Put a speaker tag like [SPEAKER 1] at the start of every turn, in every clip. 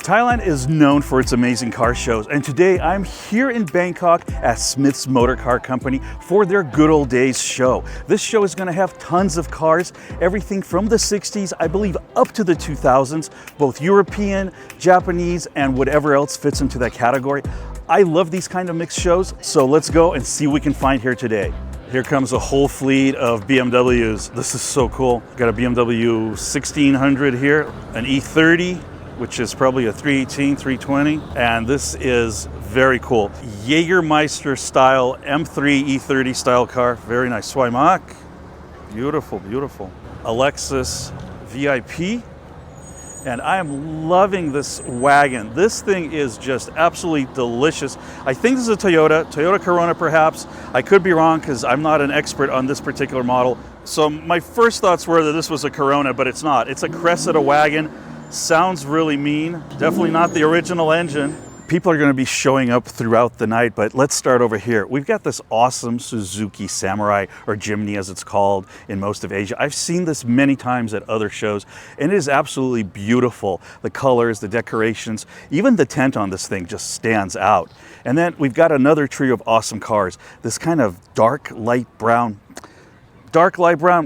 [SPEAKER 1] Thailand is known for its amazing car shows, and today I'm here in Bangkok at Smith's Motor Car Company for their Good Ole Days show. This show is going to have tons of cars, everything from the 60s, I believe, up to the 2000s, both European, Japanese, and whatever else fits into that category. I love these kind of mixed shows, so let's go and see what we can find here today. Here comes a whole fleet of BMWs. This is so cool. Got a BMW 1600 here, an E30, which is probably a 318, 320. And this is very cool. Jägermeister style M3 E30 style car. Very nice. Swaymak. Beautiful, beautiful. A Lexus VIP. And I am loving this wagon. This thing is just absolutely delicious. I think this is a Toyota Corona perhaps. I could be wrong because I'm not an expert on this particular model. So my first thoughts were that this was a Corona, but it's not. It's a Cressida wagon. Sounds really mean. Definitely not the original engine. People are going to be showing up throughout the night, but let's start over here. We've got this awesome Suzuki Samurai, or Jimny as it's called in most of Asia. I've seen this many times at other shows, and it is absolutely beautiful. The colors, the decorations, even the tent on this thing just stands out. And then we've got another trio of awesome cars. This kind of dark light brown,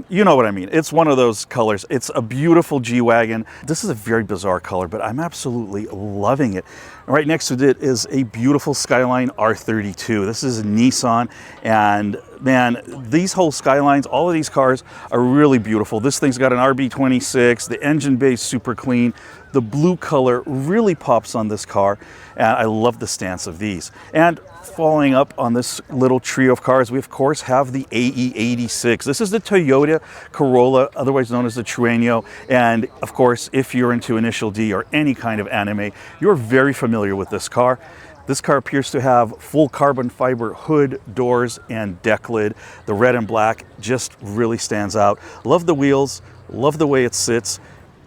[SPEAKER 1] you know what I mean. It's one of those colors. It's a beautiful G-Wagon. This is a very bizarre color, but I'm absolutely loving it. Right next to it is a beautiful Skyline R32. This is a Nissan, and man, these whole Skylines, all of these cars are really beautiful. This thing's got an RB26, the engine bay is super clean. The blue color really pops on this car, and I love the stance of these. And following up on this little trio of cars, we of course have the AE86. This is the Toyota Corolla, otherwise known as the Trueno. And of course, if you're into Initial D or any kind of anime, you're very familiar with this car. This car appears to have full carbon fiber hood, doors, and deck lid. The red and black just really stands out. Love the wheels, love the way it sits.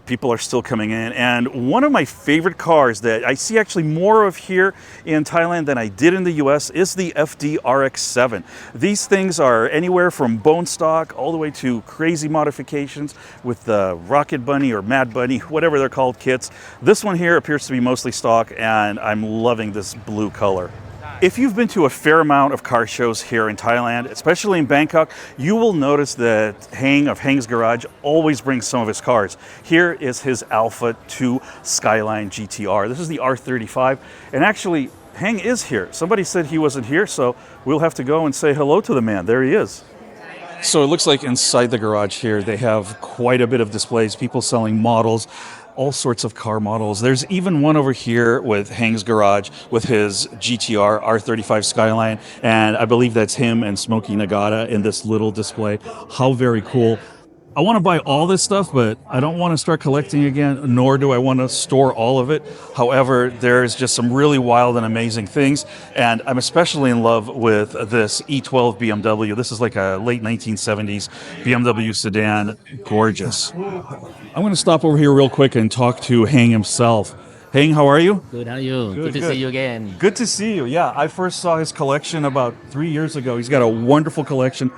[SPEAKER 1] People are still coming in, and one of my favorite cars that I see actually more of here in Thailand than I did in the US is the FD RX7. These things are anywhere from bone stock all the way to crazy modifications with the Rocket Bunny or Mad Bunny, whatever they're called, kits. This one here appears to be mostly stock, and I'm loving this blue color. If you've been to a fair amount of car shows here in Thailand, especially in Bangkok, you will notice that Heng of Heng's Garage always brings some of his cars. Here is his Alpha 2 Skyline GTR. This is the R35, and actually Heng is here. Somebody said he wasn't here, so we'll have to go and say hello to the man. There he is. So it looks like inside the garage here they have quite a bit of displays, people selling models, all sorts of car models. There's even one over here with Heng's Garage with his GTR R35 Skyline, and I believe that's him and Smokey Nagata in this little display. How very cool. I want to buy all this stuff, but I don't want to start collecting again, nor do I want to store all of it. However, there's just some really wild and amazing things, and I'm especially in love with this E12 BMW. This is like a late 1970s BMW sedan. Gorgeous. I'm going to stop over here real quick and talk to Heng himself. Heng, how are you?
[SPEAKER 2] Good, how are you? Good to see you again.
[SPEAKER 1] Good to see you. Yeah, I first saw his collection about 3 years ago. He's got a wonderful collection.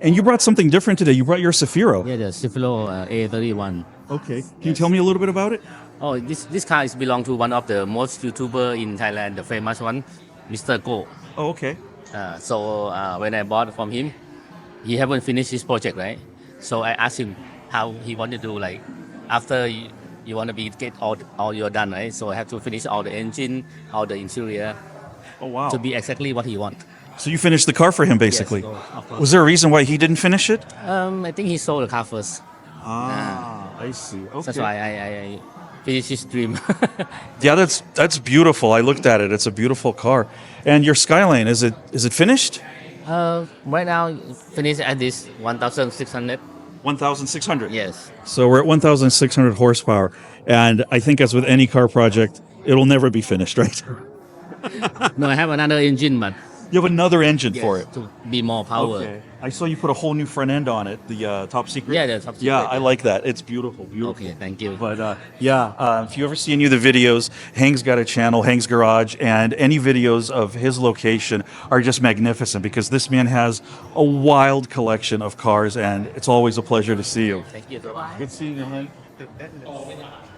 [SPEAKER 1] And you brought something different today. You brought your Cefiro.
[SPEAKER 2] Yeah, the Cefiro A31.
[SPEAKER 1] Okay. Can you tell me a little bit about it?
[SPEAKER 2] Oh, this car is belong to one of the most YouTuber in Thailand, the famous one, Mr. Go.
[SPEAKER 1] Oh, okay.
[SPEAKER 2] When I bought from him, he haven't finished his project, right? So I asked him how he wanted to do, like, after you want to get all your done, right? So I have to finish all the engine, all the interior.
[SPEAKER 1] Oh, wow.
[SPEAKER 2] To be exactly what he wants.
[SPEAKER 1] So you finished the car for him, basically?
[SPEAKER 2] Yes, so, of course.
[SPEAKER 1] Was there a reason why he didn't finish it?
[SPEAKER 2] I think he sold the car first.
[SPEAKER 1] I see. Okay.
[SPEAKER 2] That's why I finished his dream.
[SPEAKER 1] Yeah, that's beautiful. I looked at it. It's a beautiful car. And your Skyline, is it finished?
[SPEAKER 2] Right now, finished at this 1,600.
[SPEAKER 1] 1,600?
[SPEAKER 2] Yes.
[SPEAKER 1] So we're at 1,600 horsepower. And I think as with any car project, it'll never be finished, right?
[SPEAKER 2] No, I have another engine, but...
[SPEAKER 1] You have another engine for it?
[SPEAKER 2] To be more power.
[SPEAKER 1] Okay. I saw you put a whole new front end on it, the top secret.
[SPEAKER 2] Yeah, the top secret.
[SPEAKER 1] Yeah, I like that. It's beautiful, beautiful.
[SPEAKER 2] Okay, thank you.
[SPEAKER 1] But if you ever see any of the videos, Heng's got a channel, Heng's Garage, and any videos of his location are just magnificent because this man has a wild collection of cars, and it's always a pleasure to see you.
[SPEAKER 2] Thank you so much.
[SPEAKER 1] Good seeing you, Heng.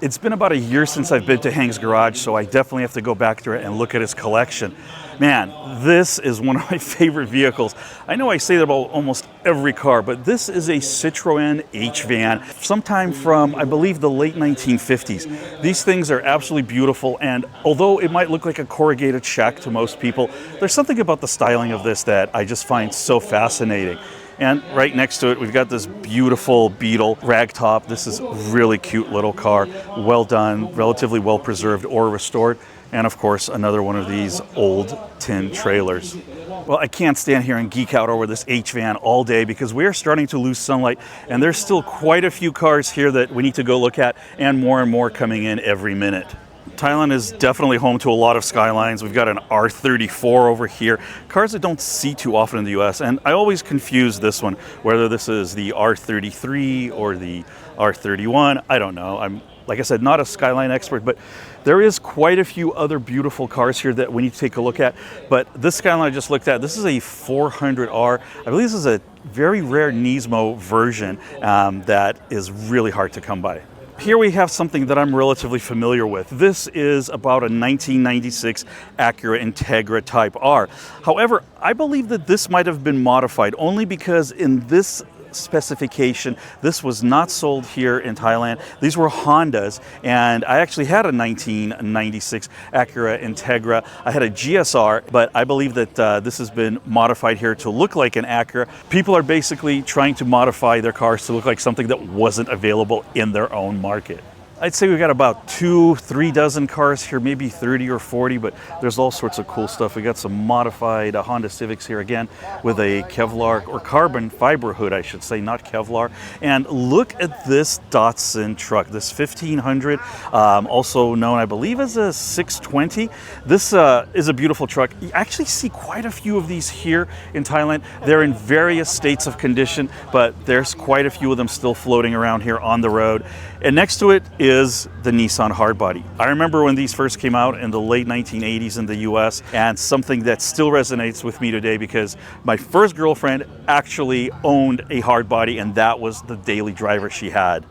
[SPEAKER 1] It's been about a year since I've been to Heng's garage, so I definitely have to go back there and look at his collection. Man, this is one of my favorite vehicles. I know I say that about almost every car, but this is a Citroen H van, sometime from, I believe, the late 1950s. These things are absolutely beautiful, and although it might look like a corrugated shack to most people, there's something about the styling of this that I just find so fascinating. And right next to it, we've got this beautiful Beetle ragtop. This is a really cute little car, well done, relatively well preserved or restored. And of course, another one of these old tin trailers. Well, I can't stand here and geek out over this H van all day because we're starting to lose sunlight, and there's still quite a few cars here that we need to go look at, and more coming in every minute. Thailand is definitely home to a lot of Skylines. We've got an R34 over here, cars that don't see too often in the US, and I always confuse this one, whether this is the R33 or the R31. I don't know. I'm, like I said, not a Skyline expert, but there is quite a few other beautiful cars here that we need to take a look at. But this Skyline I just looked at, this is a 400R. I believe this is a very rare Nismo version that is really hard to come by. Here we have something that I'm relatively familiar with. This is about a 1996 Acura Integra Type R. However, I believe that this might have been modified only because in this specification, this was not sold here in Thailand. These were Hondas, and I actually had a 1996 Acura Integra. I had a GSR, but I believe that this has been modified here to look like an Acura. People are basically trying to modify their cars to look like something that wasn't available in their own market. I'd say we've got about 2-3 dozen cars here, maybe 30 or 40, but there's all sorts of cool stuff. We got some modified Honda Civics here again with a Kevlar or carbon fiber hood, I should say, not Kevlar. And look at this Datsun truck, this 1500, also known, I believe, as a 620. This is a beautiful truck. You actually see quite a few of these here in Thailand. They're in various states of condition, but there's quite a few of them still floating around here on the road. And next to it is the Nissan Hardbody. I remember when these first came out in the late 1980s in the US, and something that still resonates with me today because my first girlfriend actually owned a Hardbody, and that was the daily driver she had.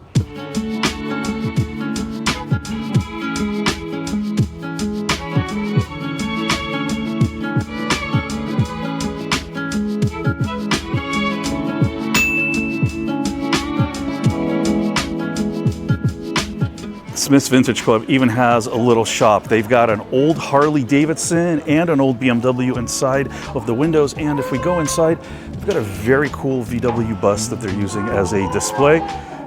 [SPEAKER 1] Smith's Vintage Club even has a little shop. They've got an old Harley Davidson and an old BMW inside of the windows, and if we go inside, they've got a very cool VW bus that they're using as a display.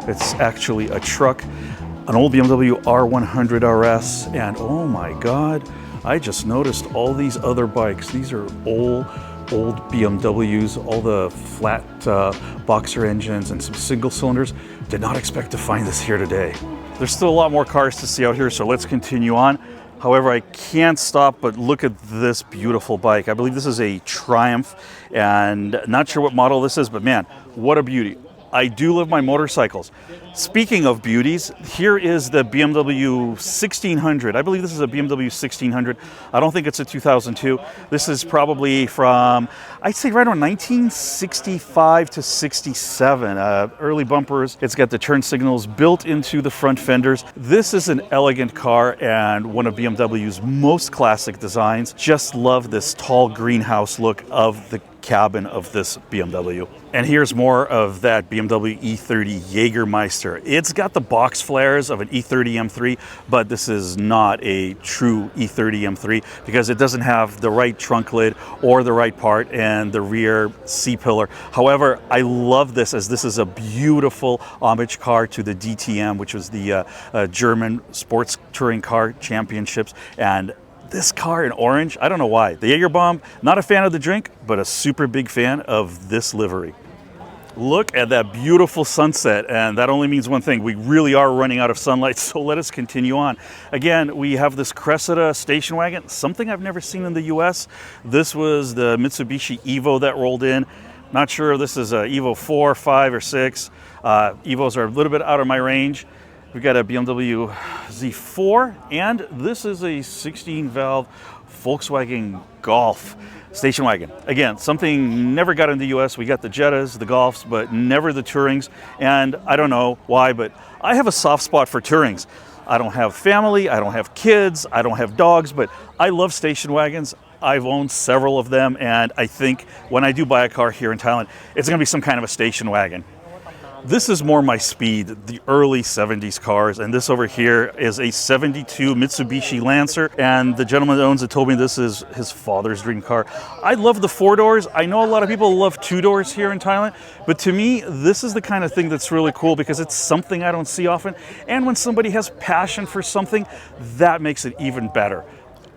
[SPEAKER 1] It's actually a truck, an old BMW R100 RS, and oh my God, I just noticed all these other bikes. These are old BMWs, all the flat boxer engines and some single cylinders. Did not expect to find this here today. There's still a lot more cars to see out here, so let's continue on. However, I can't stop but look at this beautiful bike. I believe this is a Triumph, and not sure what model this is, but man, what a beauty. I do love my motorcycles. Speaking of beauties, here is the BMW 1600. I believe this is a BMW 1600. I don't think it's a 2002. This is probably from, I'd say right around 1965 to 67. Early bumpers. It's got the turn signals built into the front fenders. This is an elegant car and one of BMW's most classic designs. Just love this tall greenhouse look of the cabin of this BMW. And here's more of that BMW E30 Jägermeister. It's got the box flares of an E30 M3, but this is not a true E30 M3 because it doesn't have the right trunk lid or the right part and the rear C-pillar. However, I love this as this is a beautiful homage car to the DTM, which was the German sports touring car championships. And this car in orange, I don't know why. The Jaeger Bomb, not a fan of the drink, but a super big fan of this livery. Look at that beautiful sunset, and that only means one thing. We really are running out of sunlight, so let us continue on. Again, we have this Cressida station wagon, something I've never seen in the US. This was the Mitsubishi Evo that rolled in. Not sure if this is a Evo 4, 5, or 6. Evos are a little bit out of my range. We've got a BMW Z4, and this is a 16-valve Volkswagen Golf station wagon. Again, something never got in the US. We got the Jettas, the Golfs, but never the Tourings. And I don't know why, but I have a soft spot for Tourings. I don't have family, I don't have kids, I don't have dogs, but I love station wagons. I've owned several of them, and I think when I do buy a car here in Thailand, it's going to be some kind of a station wagon. This is more my speed, the early 70s cars, and this over here is a 72 Mitsubishi Lancer, and the gentleman that owns it told me this is his father's dream car. I love the 4 doors. I know a lot of people love 2 doors here in Thailand, but to me, this is the kind of thing that's really cool because it's something I don't see often, and when somebody has passion for something, that makes it even better.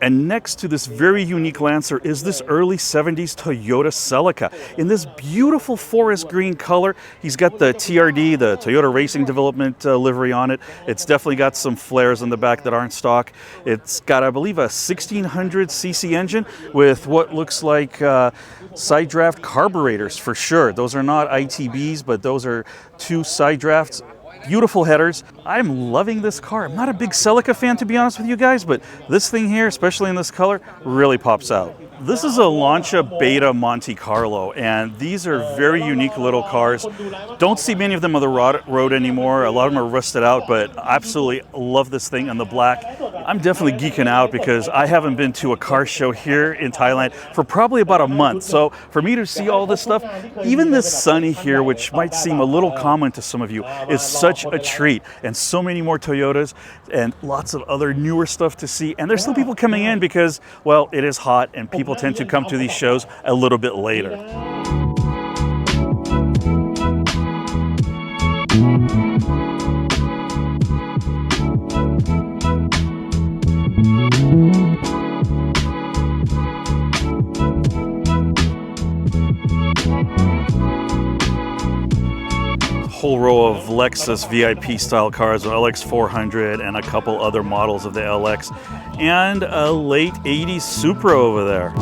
[SPEAKER 1] And next to this very unique Lancer is this early 70s Toyota Celica in this beautiful forest green color. He's got the TRD, the Toyota Racing Development livery on it. It's definitely got some flares in the back that aren't stock. It's got, I believe, a 1600cc engine with what looks like side draft carburetors for sure. Those are not ITBs, but those are 2 side drafts. Beautiful headers. I'm loving this car. I'm not a big Celica fan, to be honest with you guys, but this thing here, especially in this color, really pops out. This is a Lancia Beta Monte Carlo, and these are very unique little cars. Don't see many of them on the road anymore. A lot of them are rusted out, but absolutely love this thing in the black. I'm definitely geeking out because I haven't been to a car show here in Thailand for probably about a month. So for me to see all this stuff, even this Sunny here, which might seem a little common to some of you, is such a treat. And so many more Toyotas and lots of other newer stuff to see. And there's still people coming in because, well, it is hot and people tend to come to these shows a little bit later. Whole row of Lexus VIP style cars, an LX400 and a couple other models of the LX, and a late 80s Supra over there.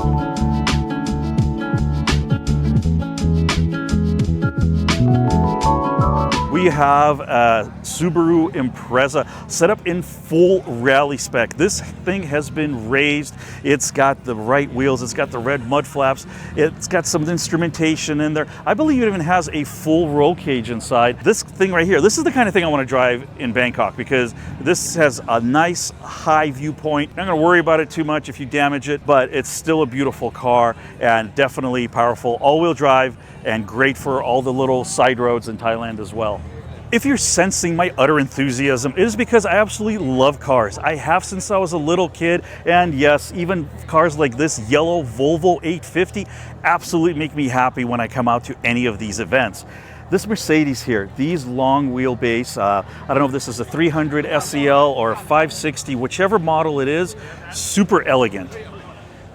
[SPEAKER 1] We have a Subaru Impreza set up in full rally spec. This thing has been raised. It's got the right wheels. It's got the red mud flaps. It's got some instrumentation in there. I believe it even has a full roll cage inside. This thing right here, this is the kind of thing I want to drive in Bangkok because this has a nice high viewpoint. I'm not going to worry about it too much if you damage it, but it's still a beautiful car and definitely powerful. All-wheel drive and great for all the little side roads in Thailand as well. If you're sensing my utter enthusiasm, it is because I absolutely love cars. I have since I was a little kid, and yes, even cars like this yellow Volvo 850 absolutely make me happy when I come out to any of these events. This Mercedes here, these long wheelbase, I don't know if this is a 300 SEL or a 560, whichever model it is, super elegant.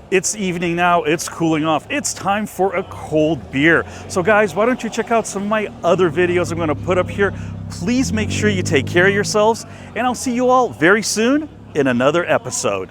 [SPEAKER 1] It's evening now, it's cooling off. It's time for a cold beer. So guys, why don't you check out some of my other videos I'm gonna put up here. Please make sure you take care of yourselves, and I'll see you all very soon in another episode.